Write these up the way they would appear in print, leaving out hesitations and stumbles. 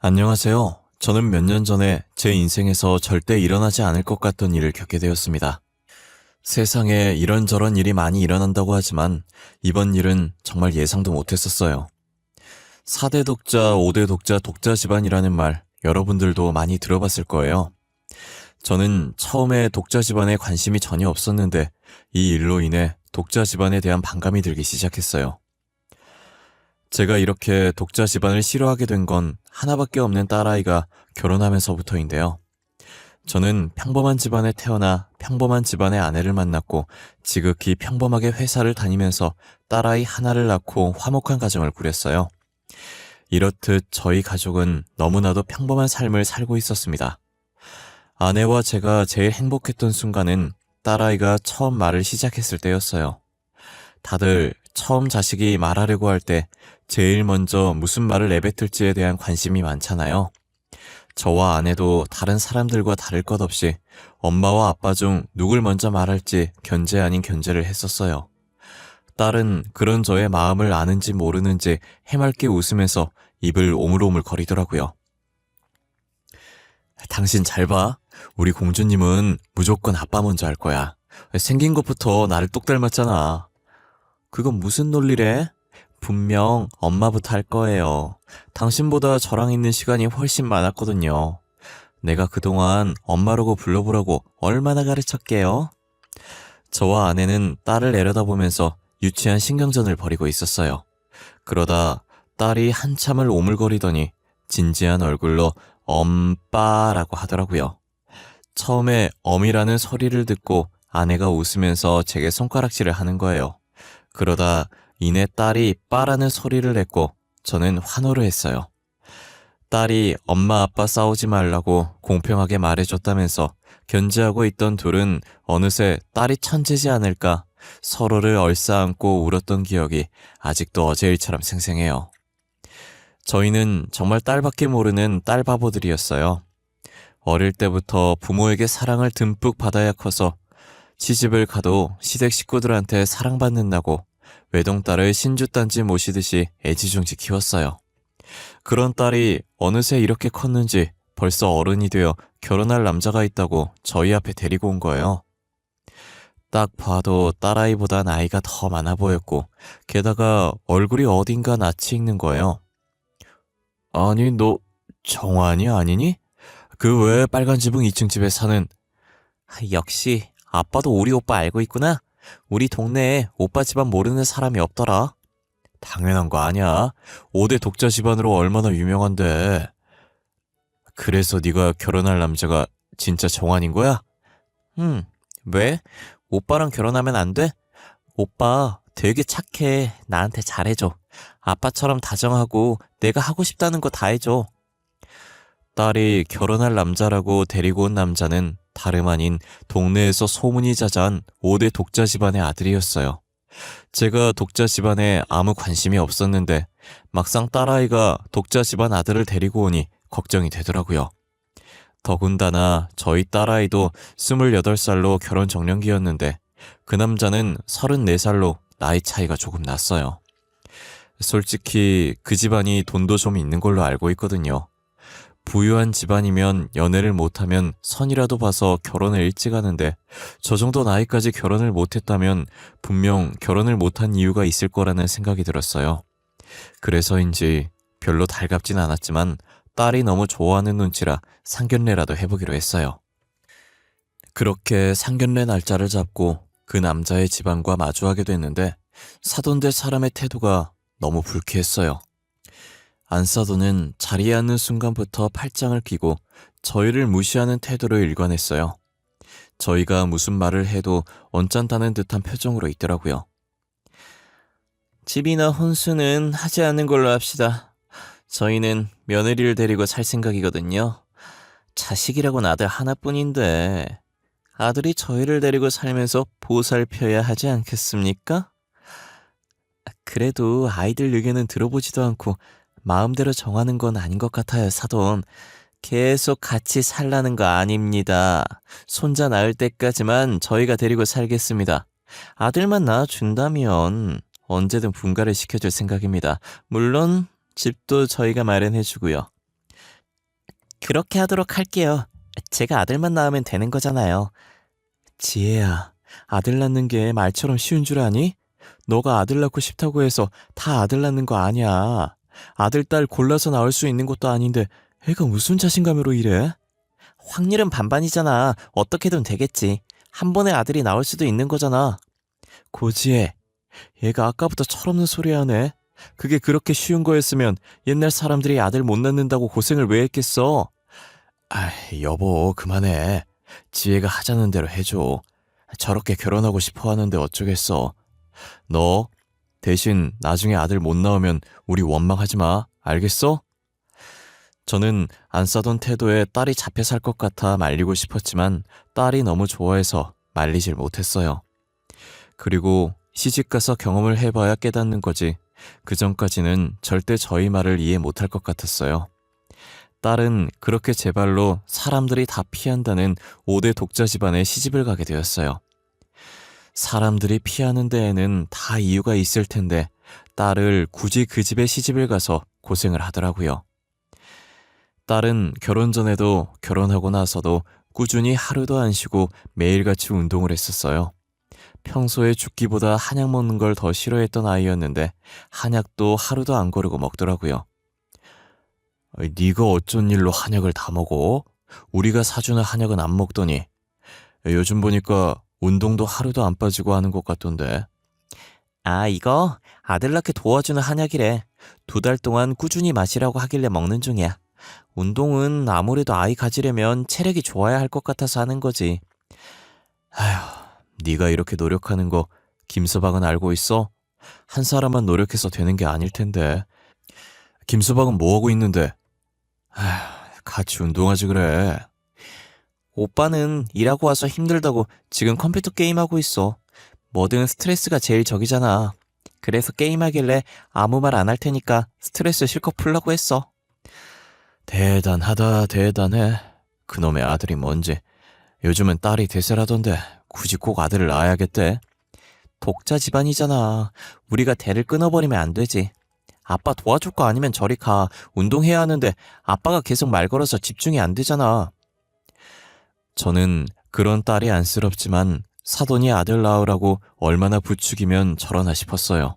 안녕하세요. 저는 몇 년 전에 제 인생에서 절대 일어나지 않을 것 같던 일을 겪게 되었습니다. 세상에 이런저런 일이 많이 일어난다고 하지만 이번 일은 정말 예상도 못했었어요. 4대 독자, 5대 독자, 독자 집안이라는 말 여러분들도 많이 들어봤을 거예요. 저는 처음에 독자 집안에 관심이 전혀 없었는데 이 일로 인해 독자 집안에 대한 반감이 들기 시작했어요. 제가 이렇게 독자 집안을 싫어하게 된 건 하나밖에 없는 딸아이가 결혼하면서부터인데요. 저는 평범한 집안에 태어나 평범한 집안의 아내를 만났고 지극히 평범하게 회사를 다니면서 딸아이 하나를 낳고 화목한 가정을 꾸렸어요. 이렇듯 저희 가족은 너무나도 평범한 삶을 살고 있었습니다. 아내와 제가 제일 행복했던 순간은 딸아이가 처음 말을 시작했을 때였어요. 다들 처음 자식이 말하려고 할 때 제일 먼저 무슨 말을 내뱉을지에 대한 관심이 많잖아요. 저와 아내도 다른 사람들과 다를 것 없이 엄마와 아빠 중 누굴 먼저 말할지 견제 아닌 견제를 했었어요. 딸은 그런 저의 마음을 아는지 모르는지 해맑게 웃으면서 입을 오물오물 거리더라고요. 당신 잘 봐. 우리 공주님은 무조건 아빠 먼저 할 거야. 생긴 것부터 나를 똑 닮았잖아. 그건 무슨 논리래? 분명 엄마부터 할 거예요. 당신보다 저랑 있는 시간이 훨씬 많았거든요. 내가 그동안 엄마라고 불러보라고 얼마나 가르쳤게요? 저와 아내는 딸을 내려다보면서 유치한 신경전을 벌이고 있었어요. 그러다 딸이 한참을 오물거리더니 진지한 얼굴로 엄빠라고 하더라고요. 처음에 엄이라는 소리를 듣고 아내가 웃으면서 제게 손가락질을 하는 거예요. 그러다 이내 딸이 빠라는 소리를 냈고 저는 환호를 했어요. 딸이 엄마 아빠 싸우지 말라고 공평하게 말해줬다면서 견제하고 있던 둘은 어느새 딸이 천재지 않을까 서로를 얼싸안고 울었던 기억이 아직도 어제 일처럼 생생해요. 저희는 정말 딸밖에 모르는 딸바보들이었어요. 어릴 때부터 부모에게 사랑을 듬뿍 받아야 커서 시집을 가도 시댁 식구들한테 사랑받는다고 외동딸을 신주단지 모시듯이 애지중지 키웠어요. 그런 딸이 어느새 이렇게 컸는지 벌써 어른이 되어 결혼할 남자가 있다고 저희 앞에 데리고 온 거예요. 딱 봐도 딸아이보다 나이가 더 많아 보였고 게다가 얼굴이 어딘가 낯이 익는 거예요. 아니 너 정환이 아니니? 그 왜 빨간 지붕 2층 집에 사는. 역시 아빠도 우리 오빠 알고 있구나. 우리 동네에 오빠 집안 모르는 사람이 없더라. 당연한 거 아니야. 5대 독자 집안으로 얼마나 유명한데. 그래서 네가 결혼할 남자가 진짜 정환인 거야? 왜? 오빠랑 결혼하면 안 돼? 오빠 되게 착해. 나한테 잘해줘. 아빠처럼 다정하고 내가 하고 싶다는 거 다 해줘. 딸이 결혼할 남자라고 데리고 온 남자는 다름 아닌 동네에서 소문이 자자한 5대 독자 집안의 아들이었어요. 제가 독자 집안에 아무 관심이 없었는데 막상 딸아이가 독자 집안 아들을 데리고 오니 걱정이 되더라고요. 더군다나 저희 딸아이도 28살로 결혼 정년기였는데 그 남자는 34살로 나이 차이가 조금 났어요. 솔직히 그 집안이 돈도 좀 있는 걸로 알고 있거든요. 부유한 집안이면 연애를 못하면 선이라도 봐서 결혼을 일찍 하는데 저 정도 나이까지 결혼을 못했다면 분명 결혼을 못한 이유가 있을 거라는 생각이 들었어요. 그래서인지 별로 달갑진 않았지만 딸이 너무 좋아하는 눈치라 상견례라도 해보기로 했어요. 그렇게 상견례 날짜를 잡고 그 남자의 집안과 마주하게 됐는데 사돈될 사람의 태도가 너무 불쾌했어요. 안사돈은 자리에 앉는 순간부터 팔짱을 끼고 저희를 무시하는 태도를 일관했어요. 저희가 무슨 말을 해도 언짢다는 듯한 표정으로 있더라고요. 집이나 혼수는 하지 않는 걸로 합시다. 저희는 며느리를 데리고 살 생각이거든요. 자식이라고는 아들 하나뿐인데 아들이 저희를 데리고 살면서 보살펴야 하지 않겠습니까? 그래도 아이들 의견은 들어보지도 않고 마음대로 정하는 건 아닌 것 같아요, 사돈. 계속 같이 살라는 거 아닙니다. 손자 낳을 때까지만 저희가 데리고 살겠습니다. 아들만 낳아준다면 언제든 분가를 시켜줄 생각입니다. 물론 집도 저희가 마련해주고요. 그렇게 하도록 할게요. 제가 아들만 낳으면 되는 거잖아요. 지혜야, 아들 낳는 게 말처럼 쉬운 줄 아니? 너가 아들 낳고 싶다고 해서 다 아들 낳는 거 아니야. 아들, 딸 골라서 낳을 수 있는 것도 아닌데 애가 무슨 자신감으로 이래? 확률은 반반이잖아. 어떻게든 되겠지. 한 번에 아들이 나올 수도 있는 거잖아. 고지혜, 얘가 아까부터 철없는 소리 하네. 그게 그렇게 쉬운 거였으면 옛날 사람들이 아들 못 낳는다고 고생을 왜 했겠어? 아, 여보, 그만해. 지혜가 하자는 대로 해줘. 저렇게 결혼하고 싶어 하는데 어쩌겠어. 너 대신 나중에 아들 못 낳으면 우리 원망하지 마. 알겠어? 저는 안 싸던 태도에 딸이 잡혀 살 것 같아 말리고 싶었지만 딸이 너무 좋아해서 말리질 못했어요. 그리고 시집가서 경험을 해봐야 깨닫는 거지. 그전까지는 절대 저희 말을 이해 못할 것 같았어요. 딸은 그렇게 제 발로 사람들이 다 피한다는 5대 독자 집안에 시집을 가게 되었어요. 사람들이 피하는 데에는 다 이유가 있을 텐데 딸을 굳이 그 집에 시집을 가서 고생을 하더라고요. 딸은 결혼 전에도 결혼하고 나서도 꾸준히 하루도 안 쉬고 매일같이 운동을 했었어요. 평소에 죽기보다 한약 먹는 걸 더 싫어했던 아이였는데 한약도 하루도 안 거르고 먹더라고요. 네가 어쩐 일로 한약을 다 먹어? 우리가 사주는 한약은 안 먹더니. 요즘 보니까 운동도 하루도 안 빠지고 하는 것 같던데. 아, 이거 아들 낳게 도와주는 한약이래. 2달 동안 꾸준히 마시라고 하길래 먹는 중이야. 운동은 아무래도 아이 가지려면 체력이 좋아야 할 것 같아서 하는 거지. 아휴, 네가 이렇게 노력하는 거 김서방은 알고 있어? 한 사람만 노력해서 되는 게 아닐 텐데. 김서방은 뭐하고 있는데? 아휴, 같이 운동하지 그래. 오빠는 일하고 와서 힘들다고 지금 컴퓨터 게임하고 있어. 뭐든 스트레스가 제일 적이잖아. 그래서 게임하길래 아무 말 안 할 테니까 스트레스 실컷 풀라고 했어. 대단하다, 대단해. 그놈의 아들이 뭔지. 요즘은 딸이 대세라던데 굳이 꼭 아들을 낳아야겠대. 독자 집안이잖아. 우리가 대를 끊어버리면 안 되지. 아빠 도와줄 거 아니면 저리 가. 운동해야 하는데 아빠가 계속 말 걸어서 집중이 안 되잖아. 저는 그런 딸이 안쓰럽지만 사돈이 아들 낳으라고 얼마나 부추기면 저러나 싶었어요.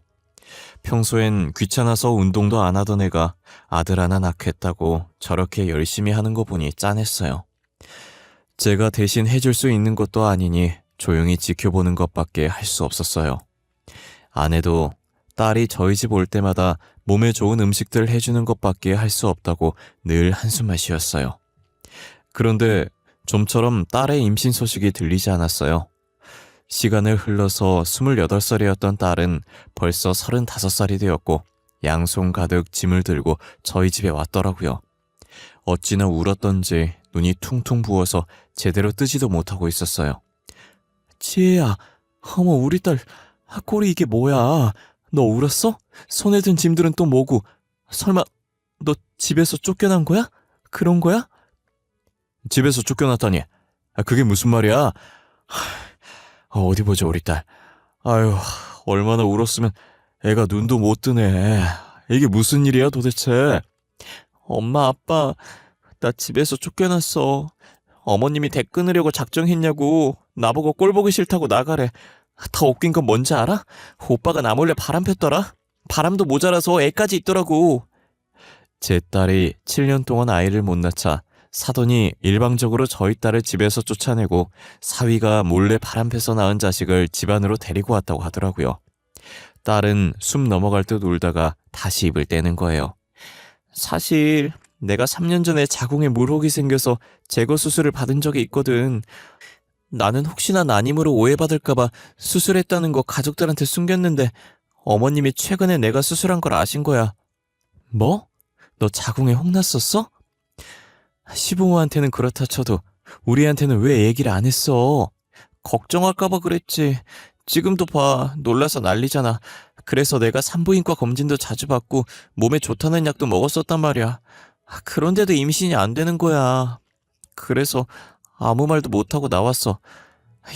평소엔 귀찮아서 운동도 안 하던 애가 아들 하나 낳겠다고 저렇게 열심히 하는 거 보니 짠했어요. 제가 대신 해줄 수 있는 것도 아니니 조용히 지켜보는 것밖에 할 수 없었어요. 아내도 딸이 저희 집 올 때마다 몸에 좋은 음식들 해주는 것밖에 할 수 없다고 늘 한숨만 쉬었어요. 그런데 좀처럼 딸의 임신 소식이 들리지 않았어요. 시간을 흘러서 28살이었던 딸은 벌써 35살이 되었고 양손 가득 짐을 들고 저희 집에 왔더라고요. 어찌나 울었던지 눈이 퉁퉁 부어서 제대로 뜨지도 못하고 있었어요. 지혜야, 어머 우리 딸, 꼴이 이게 뭐야? 너 울었어? 손에 든 짐들은 또 뭐고? 설마 너 집에서 쫓겨난 거야? 그런 거야? 집에서 쫓겨났다니? 그게 무슨 말이야? 어디 보자 우리 딸. 아유, 얼마나 울었으면 애가 눈도 못 뜨네. 이게 무슨 일이야 도대체? 엄마, 아빠, 나 집에서 쫓겨났어. 어머님이 대 끊으려고 작정했냐고. 나보고 꼴 보기 싫다고 나가래. 더 웃긴 건 뭔지 알아? 오빠가 나 몰래 바람 폈더라. 바람도 모자라서 애까지 있더라고. 제 딸이 7년 동안 아이를 못 낳자 사돈이 일방적으로 저희 딸을 집에서 쫓아내고 사위가 몰래 바람 펴서 낳은 자식을 집안으로 데리고 왔다고 하더라고요. 딸은 숨 넘어갈 듯 울다가 다시 입을 떼는 거예요. 사실 내가 3년 전에 자궁에 물혹이 생겨서 제거 수술을 받은 적이 있거든. 나는 혹시나 난임으로 오해받을까봐 수술했다는 거 가족들한테 숨겼는데 어머님이 최근에 내가 수술한 걸 아신 거야. 뭐? 너 자궁에 혹 났었어? 시부모한테는 그렇다 쳐도 우리한테는 왜 얘기를 안 했어? 걱정할까봐 그랬지. 지금도 봐. 놀라서 난리잖아. 그래서 내가 산부인과 검진도 자주 받고 몸에 좋다는 약도 먹었었단 말이야. 그런데도 임신이 안 되는 거야. 그래서 아무 말도 못하고 나왔어.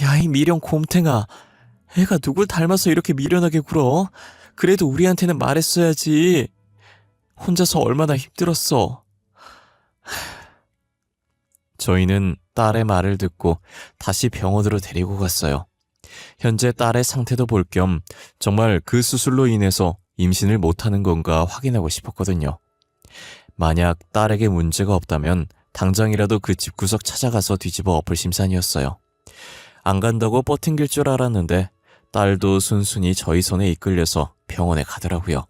야, 이 미련 곰탱아. 애가 누굴 닮아서 이렇게 미련하게 굴어? 그래도 우리한테는 말했어야지. 혼자서 얼마나 힘들었어. 저희는 딸의 말을 듣고 다시 병원으로 데리고 갔어요. 현재 딸의 상태도 볼 겸 정말 그 수술로 인해서 임신을 못하는 건가 확인하고 싶었거든요. 만약 딸에게 문제가 없다면 당장이라도 그 집구석 찾아가서 뒤집어 엎을 심산이었어요. 안 간다고 뻗팅길 줄 알았는데 딸도 순순히 저희 손에 이끌려서 병원에 가더라고요.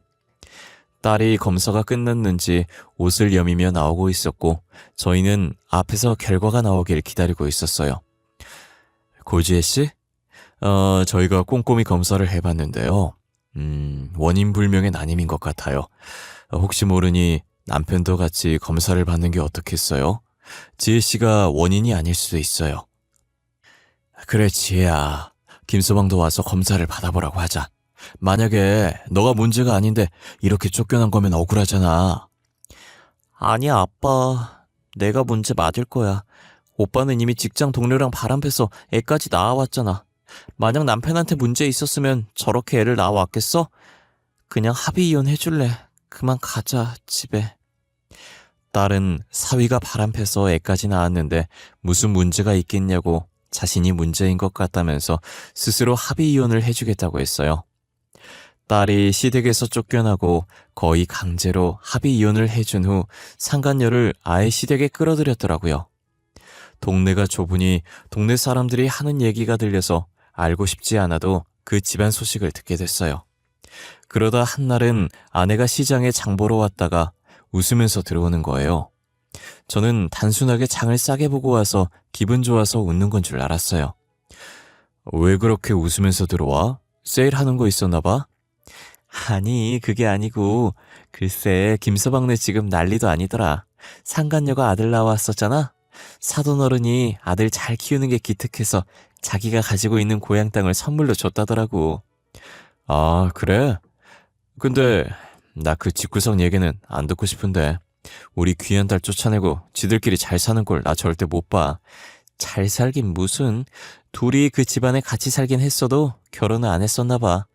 딸이 검사가 끝났는지 옷을 여미며 나오고 있었고 저희는 앞에서 결과가 나오길 기다리고 있었어요. 고지혜 씨? 저희가 꼼꼼히 검사를 해봤는데요. 원인 불명의 난임인 것 같아요. 혹시 모르니 남편도 같이 검사를 받는 게 어떻겠어요? 지혜 씨가 원인이 아닐 수도 있어요. 그래, 지혜야. 김서방도 와서 검사를 받아보라고 하자. 만약에 너가 문제가 아닌데 이렇게 쫓겨난 거면 억울하잖아. 아니야, 아빠. 내가 문제 맞을 거야. 오빠는 이미 직장 동료랑 바람 펴서 애까지 낳아왔잖아. 만약 남편한테 문제 있었으면 저렇게 애를 낳아왔겠어? 그냥 합의 이혼 해줄래. 그만 가자, 집에. 딸은 사위가 바람 펴서 애까지 낳았는데 무슨 문제가 있겠냐고 자신이 문제인 것 같다면서 스스로 합의 이혼을 해주겠다고 했어요. 딸이 시댁에서 쫓겨나고 거의 강제로 합의 이혼을 해준 후 상간녀를 아예 시댁에 끌어들였더라고요. 동네가 좁으니 동네 사람들이 하는 얘기가 들려서 알고 싶지 않아도 그 집안 소식을 듣게 됐어요. 그러다 한날은 아내가 시장에 장 보러 왔다가 웃으면서 들어오는 거예요. 저는 단순하게 장을 싸게 보고 와서 기분 좋아서 웃는 건 줄 알았어요. 왜 그렇게 웃으면서 들어와? 세일하는 거 있었나 봐? 아니, 그게 아니고 글쎄 김서방네 지금 난리도 아니더라. 상간녀가 아들 낳아왔었잖아. 사돈어른이 아들 잘 키우는 게 기특해서 자기가 가지고 있는 고향 땅을 선물로 줬다더라고. 아, 그래? 근데 나 그 집구석 얘기는 안 듣고 싶은데. 우리 귀한 딸 쫓아내고 지들끼리 잘 사는 걸 나 절대 못 봐. 잘 살긴 무슨. 둘이 그 집안에 같이 살긴 했어도 결혼을 안 했었나 봐.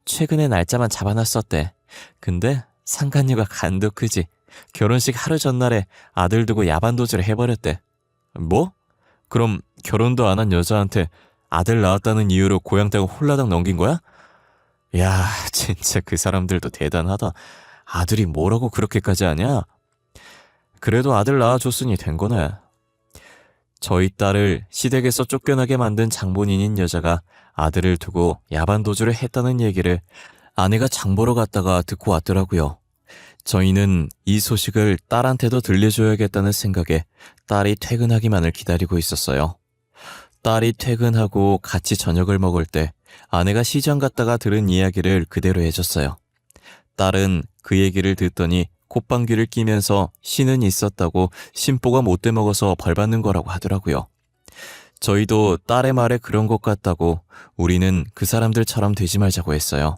최근에 날짜만 잡아놨었대. 근데 상간녀가 간도 크지. 결혼식 하루 전날에 아들 두고 야반도주를 해버렸대. 뭐? 그럼 결혼도 안 한 여자한테 아들 낳았다는 이유로 고향 땅을 홀라당 넘긴 거야? 야, 진짜 그 사람들도 대단하다. 아들이 뭐라고 그렇게까지 하냐? 그래도 아들 낳아줬으니 된 거네. 저희 딸을 시댁에서 쫓겨나게 만든 장본인인 여자가 아들을 두고 야반도주를 했다는 얘기를 아내가 장 보러 갔다가 듣고 왔더라고요. 저희는 이 소식을 딸한테도 들려줘야겠다는 생각에 딸이 퇴근하기만을 기다리고 있었어요. 딸이 퇴근하고 같이 저녁을 먹을 때 아내가 시장 갔다가 들은 이야기를 그대로 해줬어요. 딸은 그 얘기를 듣더니 콧방귀를 끼면서 씨는 있었다고 심보가 못돼 먹어서 벌 받는 거라고 하더라고요. 저희도 딸의 말에 그런 것 같다고 우리는 그 사람들처럼 되지 말자고 했어요.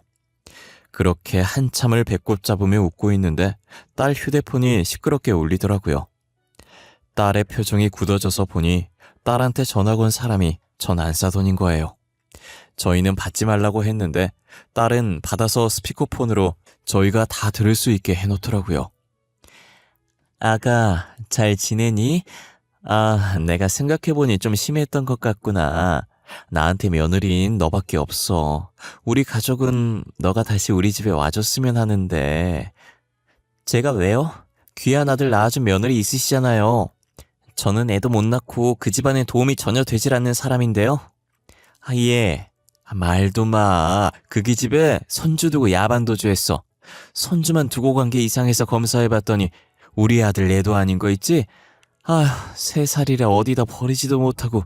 그렇게 한참을 배꼽 잡으며 웃고 있는데 딸 휴대폰이 시끄럽게 울리더라고요. 딸의 표정이 굳어져서 보니 딸한테 전화 건 사람이 전 안사돈인 거예요. 저희는 받지 말라고 했는데 딸은 받아서 스피커폰으로 저희가 다 들을 수 있게 해놓더라고요. 아가, 잘 지내니? 아, 내가 생각해보니 좀 심했던 것 같구나. 나한테 며느리인 너밖에 없어. 우리 가족은 너가 다시 우리 집에 와줬으면 하는데. 제가 왜요? 귀한 아들 낳아준 며느리 있으시잖아요. 저는 애도 못 낳고 그 집안에 도움이 전혀 되질 않는 사람인데요. 아, 예. 말도 마. 그 기집애 손주 두고 야반도주 했어. 손주만 두고 간 게 이상해서 검사해봤더니 우리 아들 애도 아닌 거 있지? 아휴, 3살이라 어디다 버리지도 못하고.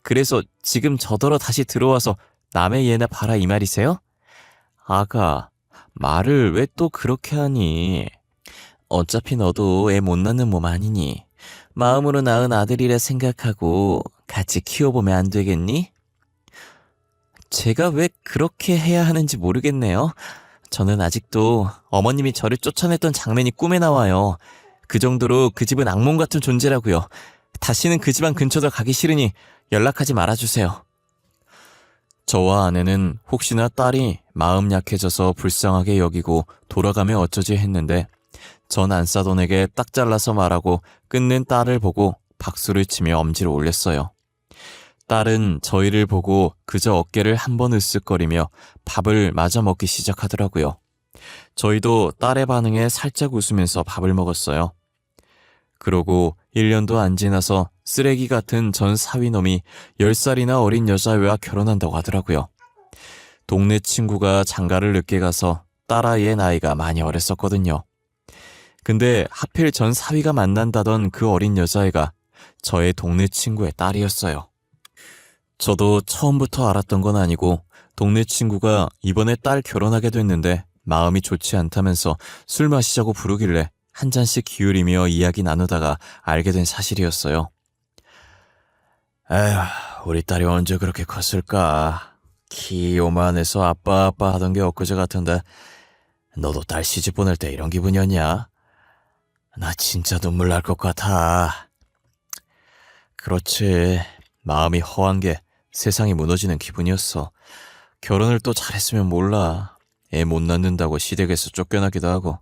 그래서 지금 저더러 다시 들어와서 남의 애나 봐라 이 말이세요? 아가, 말을 왜 또 그렇게 하니? 어차피 너도 애 못 낳는 몸 아니니? 마음으로 낳은 아들이라 생각하고 같이 키워보면 안 되겠니? 제가 왜 그렇게 해야 하는지 모르겠네요. 저는 아직도 어머님이 저를 쫓아냈던 장면이 꿈에 나와요. 그 정도로 그 집은 악몽 같은 존재라고요. 다시는 그 집안 근처도 가기 싫으니 연락하지 말아주세요. 저와 아내는 혹시나 딸이 마음 약해져서 불쌍하게 여기고 돌아가면 어쩌지 했는데 전 안사돈에게 딱 잘라서 말하고 끊는 딸을 보고 박수를 치며 엄지를 올렸어요. 딸은 저희를 보고 그저 어깨를 한번 으쓱거리며 밥을 마저 먹기 시작하더라고요. 저희도 딸의 반응에 살짝 웃으면서 밥을 먹었어요. 그러고 1년도 안 지나서 쓰레기 같은 전 사위놈이 10살이나 어린 여자애와 결혼한다고 하더라고요. 동네 친구가 장가를 늦게 가서 딸아이의 나이가 많이 어렸었거든요. 근데 하필 전 사위가 만난다던 그 어린 여자애가 저의 동네 친구의 딸이었어요. 저도 처음부터 알았던 건 아니고 동네 친구가 이번에 딸 결혼하게 됐는데 마음이 좋지 않다면서 술 마시자고 부르길래 한 잔씩 기울이며 이야기 나누다가 알게 된 사실이었어요. 에휴, 우리 딸이 언제 그렇게 컸을까? 키 요만해서 아빠 하던 게 엊그제 같은데 너도 딸 시집 보낼 때 이런 기분이었냐? 나 진짜 눈물 날 것 같아. 그렇지. 마음이 허한 게 세상이 무너지는 기분이었어. 결혼을 또 잘했으면 몰라. 애 못 낳는다고 시댁에서 쫓겨나기도 하고.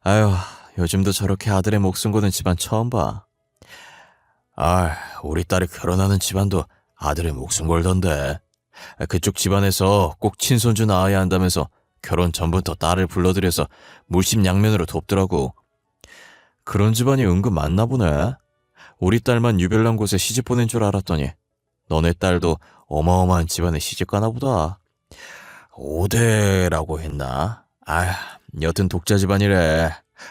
아휴, 요즘도 저렇게 아들의 목숨 거는 집안 처음 봐. 아, 우리 딸이 결혼하는 집안도 아들의 목숨 걸던데. 그쪽 집안에서 꼭 친손주 낳아야 한다면서 결혼 전부터 딸을 불러들여서 물심양면으로 돕더라고. 그런 집안이 은근 많나 보네. 우리 딸만 유별난 곳에 시집 보낸 줄 알았더니 너네 딸도 어마어마한 집안에 시집 가나 보다. 5대라고 했나? 여튼 독자 집안이래.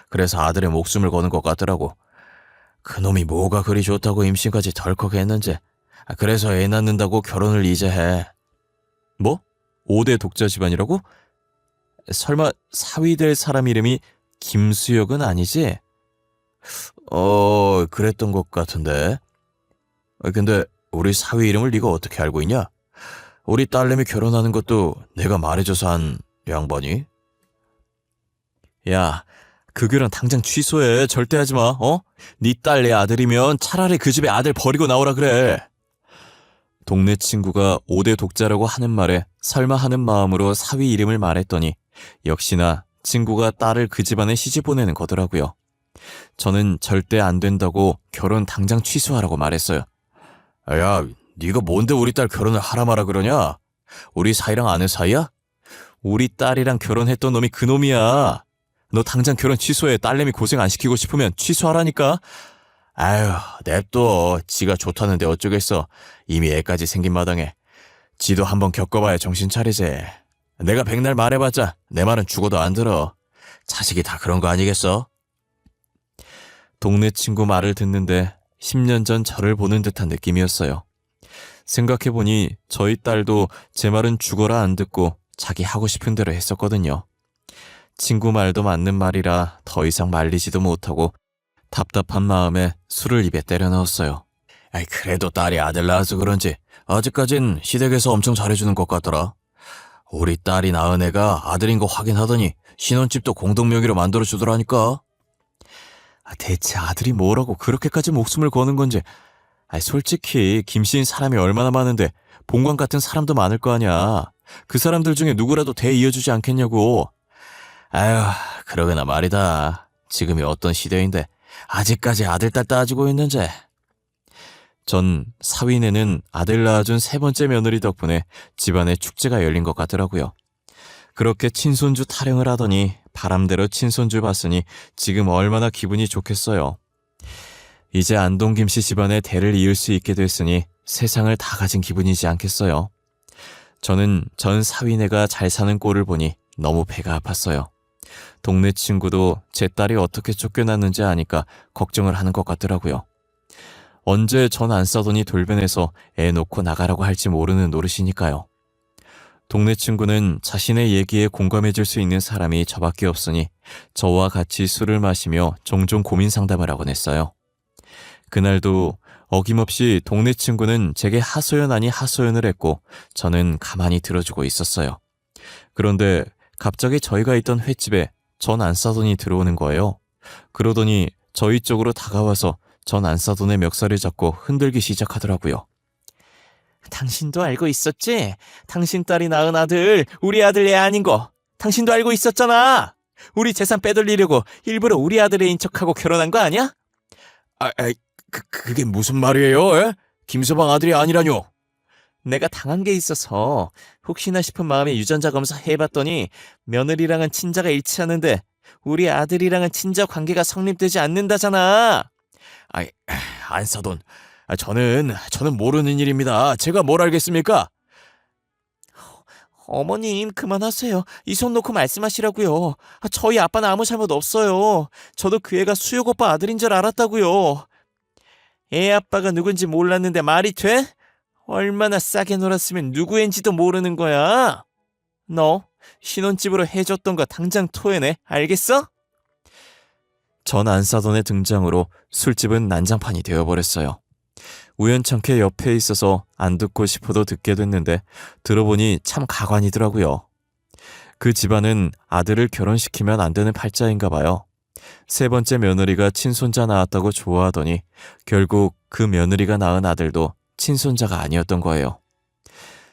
그래서 아들의 목숨을 거는 것 같더라고. 그놈이 뭐가 그리 좋다고 임신까지 덜컥 했는지. 그래서 애 낳는다고 결혼을 이제 해. 뭐? 5대 독자 집안이라고? 설마 사위 될 사람 이름이 김수혁은 아니지? 그랬던 것 같은데. 근데 우리 사위 이름을 네가 어떻게 알고 있냐? 우리 딸내미 결혼하는 것도 내가 말해줘서 한 양반이? 야, 그 결혼 당장 취소해. 절대 하지 마. 네 딸 내 아들이면 차라리 그 집에 아들 버리고 나오라 그래. 동네 친구가 5대 독자라고 하는 말에 설마 하는 마음으로 사위 이름을 말했더니 역시나 친구가 딸을 그 집안에 시집 보내는 거더라고요. 저는 절대 안 된다고 결혼 당장 취소하라고 말했어요. 야, 네가 뭔데 우리 딸 결혼을 하라 마라 그러냐? 우리 사이랑 아는 사이야? 우리 딸이랑 결혼했던 놈이 그 놈이야. 너 당장 결혼 취소해. 딸내미 고생 안 시키고 싶으면 취소하라니까. 아휴, 냅둬. 지가 좋다는데 어쩌겠어. 이미 애까지 생긴 마당에. 지도 한번 겪어봐야 정신 차리지. 내가 백날 말해봤자 내 말은 죽어도 안 들어. 자식이 다 그런 거 아니겠어? 동네 친구 말을 듣는데 10년 전 저를 보는 듯한 느낌이었어요. 생각해보니 저희 딸도 제 말은 죽어라 안 듣고 자기 하고 싶은 대로 했었거든요. 친구 말도 맞는 말이라 더 이상 말리지도 못하고 답답한 마음에 술을 입에 때려 넣었어요. 그래도 딸이 아들 낳아서 그런지 아직까진 시댁에서 엄청 잘해주는 것 같더라. 우리 딸이 낳은 애가 아들인 거 확인하더니 신혼집도 공동명의로 만들어주더라니까. 대체 아들이 뭐라고 그렇게까지 목숨을 거는 건지. 솔직히 김씨인 사람이 얼마나 많은데 본관 같은 사람도 많을 거 아니야. 그 사람들 중에 누구라도 대 이어주지 않겠냐고. 그러거나 말이다. 지금이 어떤 시대인데 아직까지 아들 딸 따지고 있는지. 전 사위네는 아들 낳아준 3번째 며느리 덕분에 집안에 축제가 열린 것 같더라고요. 그렇게 친손주 타령을 하더니 바람대로 친손주 봤으니 지금 얼마나 기분이 좋겠어요. 이제 안동 김씨 집안의 대를 이을 수 있게 됐으니 세상을 다 가진 기분이지 않겠어요. 저는 전 사위네가 잘 사는 꼴을 보니 너무 배가 아팠어요. 동네 친구도 제 딸이 어떻게 쫓겨났는지 아니까 걱정을 하는 것 같더라고요. 언제 전 안 싸더니 돌변해서 애 놓고 나가라고 할지 모르는 노릇이니까요. 동네 친구는 자신의 얘기에 공감해줄 수 있는 사람이 저밖에 없으니 저와 같이 술을 마시며 종종 고민 상담을 하곤 했어요. 그날도 어김없이 동네 친구는 제게 하소연 아니 하소연을 했고 저는 가만히 들어주고 있었어요. 그런데 갑자기 저희가 있던 횟집에 전 안 싸돈이 들어오는 거예요. 그러더니 저희 쪽으로 다가와서 전 안 싸돈의 멱살을 잡고 흔들기 시작하더라고요. 당신도 알고 있었지? 당신 딸이 낳은 아들, 우리 아들 애 아닌 거. 당신도 알고 있었잖아. 우리 재산 빼돌리려고 일부러 우리 아들애인 척하고 결혼한 거 아니야? 그게 무슨 말이에요? 에? 김서방 아들이 아니라뇨? 내가 당한 게 있어서 혹시나 싶은 마음에 유전자 검사 해봤더니 며느리랑은 친자가 일치하는데 우리 아들이랑은 친자 관계가 성립되지 않는다잖아. 아이, 안사돈, 저는 모르는 일입니다. 제가 뭘 알겠습니까? 어머님, 그만하세요. 이 손 놓고 말씀하시라고요. 저희 아빠는 아무 잘못 없어요. 저도 그 애가 수혁 오빠 아들인 줄 알았다고요. 애 아빠가 누군지 몰랐는데 말이 돼? 얼마나 싸게 놀았으면 누구 앤지도 모르는 거야? 너 신혼집으로 해줬던 거 당장 토해내. 알겠어? 전 안사돈의 등장으로 술집은 난장판이 되어버렸어요. 우연찮게 옆에 있어서 안 듣고 싶어도 듣게 됐는데 들어보니 참 가관이더라고요. 그 집안은 아들을 결혼시키면 안 되는 팔자인가 봐요. 세 번째 며느리가 친손자 낳았다고 좋아하더니 결국 그 며느리가 낳은 아들도 친손자가 아니었던 거예요.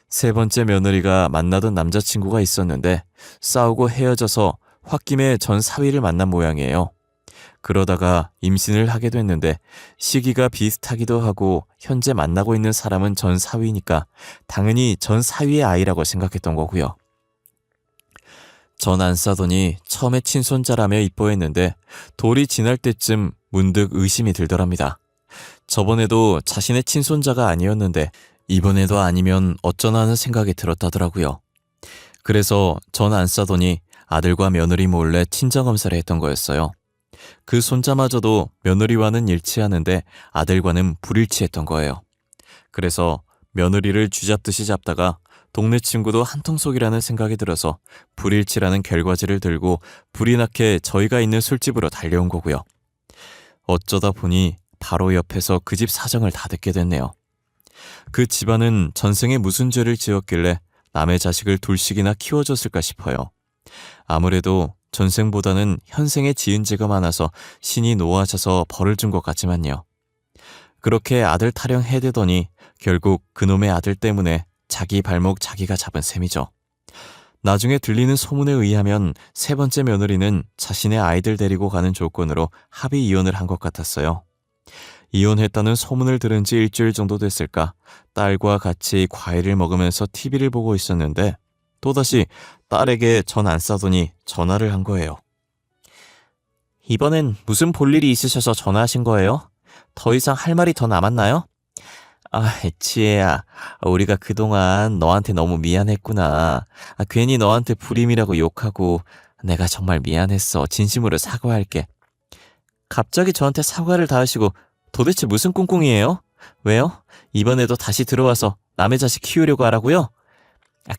세 번째 며느리가 만나던 남자친구가 있었는데 싸우고 헤어져서 홧김에 전 사위를 만난 모양이에요. 그러다가 임신을 하게 됐는데 시기가 비슷하기도 하고 현재 만나고 있는 사람은 전 사위니까 당연히 전 사위의 아이라고 생각했던 거고요. 전 안 싸더니 처음에 친손자라며 이뻐했는데 돌이 지날 때쯤 문득 의심이 들더랍니다. 저번에도 자신의 친손자가 아니었는데 이번에도 아니면 어쩌나 하는 생각이 들었다더라고요. 그래서 전 안 싸더니 아들과 며느리 몰래 친정검사를 했던 거였어요. 그 손자마저도 며느리와는 일치하는데 아들과는 불일치했던 거예요. 그래서 며느리를 쥐잡듯이 잡다가 동네 친구도 한통속이라는 생각이 들어서 불일치라는 결과지를 들고 불이 나게 저희가 있는 술집으로 달려온 거고요. 어쩌다 보니 바로 옆에서 그 집 사정을 다 듣게 됐네요. 그 집안은 전생에 무슨 죄를 지었길래 남의 자식을 둘씩이나 키워줬을까 싶어요. 아무래도 전생보다는 현생에 지은 죄가 많아서 신이 노하셔서 벌을 준 것 같지만요. 그렇게 아들 타령 해대더니 결국 그놈의 아들 때문에 자기 발목 자기가 잡은 셈이죠. 나중에 들리는 소문에 의하면 세 번째 며느리는 자신의 아이들 데리고 가는 조건으로 합의 이혼을 한 것 같았어요. 이혼했다는 소문을 들은 지 일주일 정도 됐을까 딸과 같이 과일을 먹으면서 TV를 보고 있었는데 또다시 딸에게 전 안 싸더니 전화를 한 거예요. 이번엔 무슨 볼일이 있으셔서 전화하신 거예요? 더 이상 할 말이 더 남았나요? 지혜야, 우리가 그동안 너한테 너무 미안했구나. 괜히 너한테 불임이라고 욕하고 내가 정말 미안했어. 진심으로 사과할게. 갑자기 저한테 사과를 다 하시고 도대체 무슨 꿍꿍이에요? 왜요? 이번에도 다시 들어와서 남의 자식 키우려고 하라고요?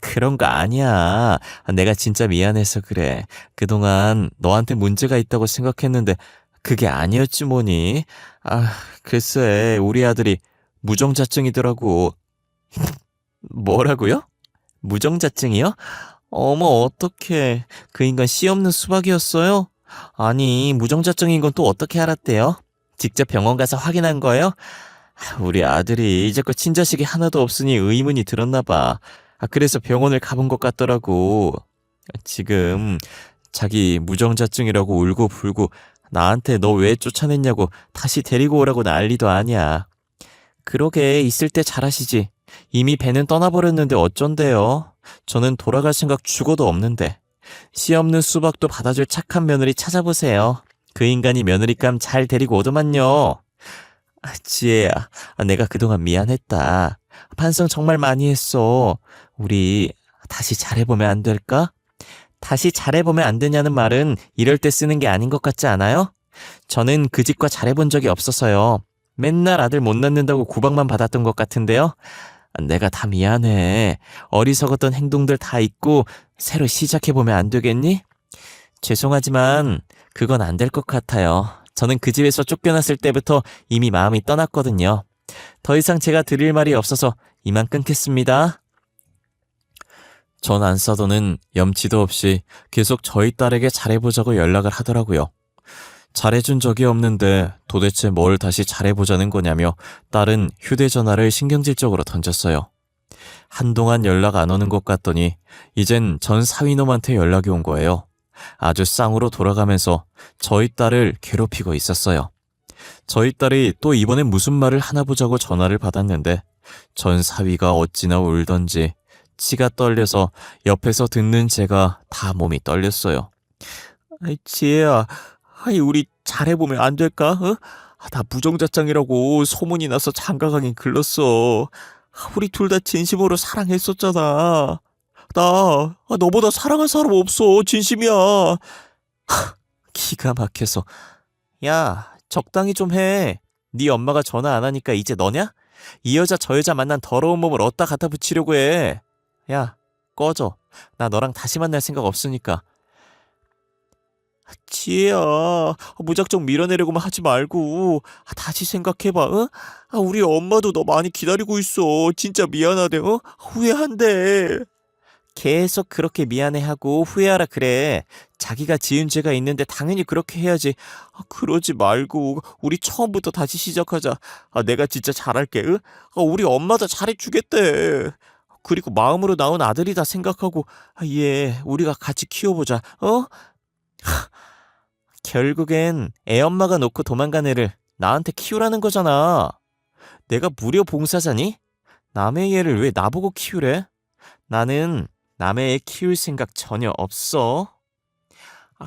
그런 거 아니야. 내가 진짜 미안해서 그래. 그동안 너한테 문제가 있다고 생각했는데 그게 아니었지 뭐니. 글쎄 우리 아들이 무정자증이더라고. 뭐라고요? 무정자증이요? 어머 어떡해. 그 인간 씨 없는 수박이었어요? 아니 무정자증인 건 또 어떻게 알았대요? 직접 병원 가서 확인한 거예요? 우리 아들이 이제껏 친자식이 하나도 없으니 의문이 들었나 봐. 그래서 병원을 가본 것 같더라고. 지금 자기 무정자증이라고 울고 불고 나한테 너 왜 쫓아냈냐고 다시 데리고 오라고 난리도 아니야. 그러게 있을 때 잘하시지. 이미 배는 떠나버렸는데 어쩐대요. 저는 돌아갈 생각 죽어도 없는데. 씨 없는 수박도 받아줄 착한 며느리 찾아보세요. 그 인간이 며느리감 잘 데리고 오더만요. 지혜야, 내가 그동안 미안했다. 반성 정말 많이 했어. 우리 다시 잘해보면 안 될까? 다시 잘해보면 안 되냐는 말은 이럴 때 쓰는 게 아닌 것 같지 않아요? 저는 그 집과 잘해본 적이 없어서요. 맨날 아들 못 낳는다고 구박만 받았던 것 같은데요. 내가 다 미안해. 어리석었던 행동들 다 잊고 새로 시작해보면 안 되겠니? 죄송하지만 그건 안 될 것 같아요. 저는 그 집에서 쫓겨났을 때부터 이미 마음이 떠났거든요. 더 이상 제가 드릴 말이 없어서 이만 끊겠습니다. 전 안사도는 염치도 없이 계속 저희 딸에게 잘해보자고 연락을 하더라고요. 잘해준 적이 없는데 도대체 뭘 다시 잘해보자는 거냐며 딸은 휴대전화를 신경질적으로 던졌어요. 한동안 연락 안 오는 것 같더니 이젠 전 사위놈한테 연락이 온 거예요. 아주 쌍으로 돌아가면서 저희 딸을 괴롭히고 있었어요. 저희 딸이 또 이번엔 무슨 말을 하나 보자고 전화를 받았는데 전 사위가 어찌나 울던지 치가 떨려서 옆에서 듣는 제가 다 몸이 떨렸어요. 아이, 지혜야, 아이, 우리 잘해보면 안 될까? 어? 나 무정자짱이라고 소문이 나서 장가가긴 글렀어. 우리 둘 다 진심으로 사랑했었잖아. 너보다 사랑할 사람 없어. 진심이야. 기가 막혀서. 야, 적당히 좀 해. 네 엄마가 전화 안 하니까 이제 너냐? 이 여자 저 여자 만난 더러운 몸을 어디다 갖다 붙이려고 해. 야, 꺼져. 나 너랑 다시 만날 생각 없으니까. 지혜야, 무작정 밀어내려고만 하지 말고 다시 생각해봐. 어? 우리 엄마도 너 많이 기다리고 있어. 진짜 미안하대. 어? 후회한대. 계속 그렇게 미안해하고 후회하라 그래. 자기가 지은 죄가 있는데 당연히 그렇게 해야지. 그러지 말고 우리 처음부터 다시 시작하자. 내가 진짜 잘할게. 응? 우리 엄마도 잘해주겠대. 그리고 마음으로 낳은 아들이다 생각하고 얘 우리가 같이 키워보자. 어? 결국엔 애엄마가 놓고 도망간 애를 나한테 키우라는 거잖아. 내가 무료 봉사자니? 남의 애를 왜 나보고 키우래? 나는 남의 애 키울 생각 전혀 없어.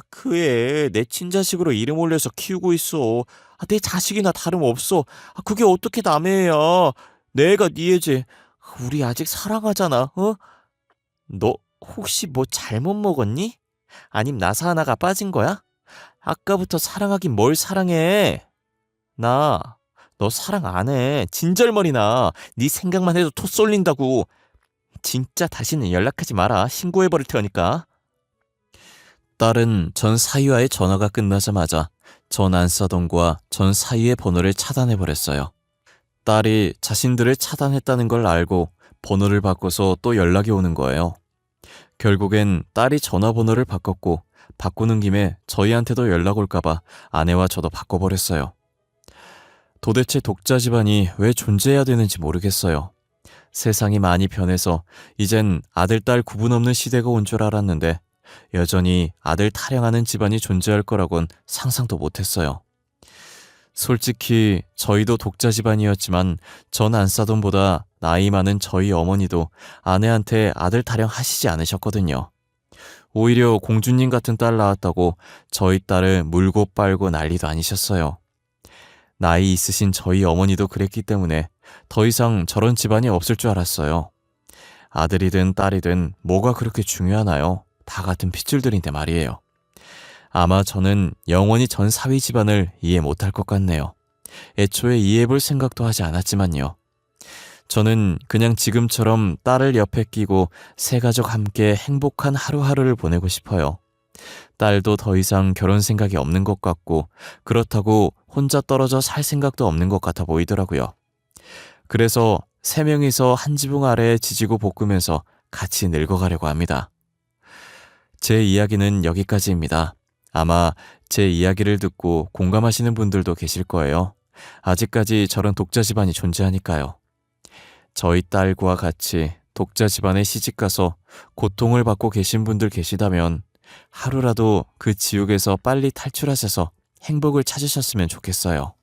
그 애 내 친자식으로 이름 올려서 키우고 있어. 내 자식이나 다름없어. 그게 어떻게 남의 애야. 내 애가 네 애지. 우리 아직 사랑하잖아. 어? 너 혹시 뭐 잘못 먹었니? 아님 나사 하나가 빠진 거야? 아까부터 사랑하긴 뭘 사랑해. 너 사랑 안 해. 진절머리 나. 네 생각만 해도 토 쏠린다고. 진짜 다시는 연락하지 마라. 신고해버릴 테니까. 딸은 전 사위와의 전화가 끝나자마자 전 안사돈과 전 사위의 번호를 차단해버렸어요. 딸이 자신들을 차단했다는 걸 알고 번호를 바꿔서 또 연락이 오는 거예요. 결국엔 딸이 전화번호를 바꿨고 바꾸는 김에 저희한테도 연락 올까봐 아내와 저도 바꿔버렸어요. 도대체 독자 집안이 왜 존재해야 되는지 모르겠어요. 세상이 많이 변해서 이젠 아들, 딸 구분 없는 시대가 온 줄 알았는데 여전히 아들 타령하는 집안이 존재할 거라곤 상상도 못했어요. 솔직히 저희도 독자 집안이었지만 전 안사돈보다 나이 많은 저희 어머니도 아내한테 아들 타령하시지 않으셨거든요. 오히려 공주님 같은 딸 낳았다고 저희 딸을 물고 빨고 난리도 아니셨어요. 나이 있으신 저희 어머니도 그랬기 때문에 더 이상 저런 집안이 없을 줄 알았어요. 아들이든 딸이든 뭐가 그렇게 중요하나요? 다 같은 핏줄들인데 말이에요. 아마 저는 영원히 전 사위 집안을 이해 못할 것 같네요. 애초에 이해해볼 생각도 하지 않았지만요. 저는 그냥 지금처럼 딸을 옆에 끼고 세 가족 함께 행복한 하루하루를 보내고 싶어요. 딸도 더 이상 결혼 생각이 없는 것 같고 그렇다고 혼자 떨어져 살 생각도 없는 것 같아 보이더라고요. 그래서 세 명이서 한 지붕 아래에 지지고 볶으면서 같이 늙어가려고 합니다. 제 이야기는 여기까지입니다. 아마 제 이야기를 듣고 공감하시는 분들도 계실 거예요. 아직까지 저런 독자 집안이 존재하니까요. 저희 딸과 같이 독자 집안에 시집가서 고통을 받고 계신 분들 계시다면 하루라도 그 지옥에서 빨리 탈출하셔서 행복을 찾으셨으면 좋겠어요.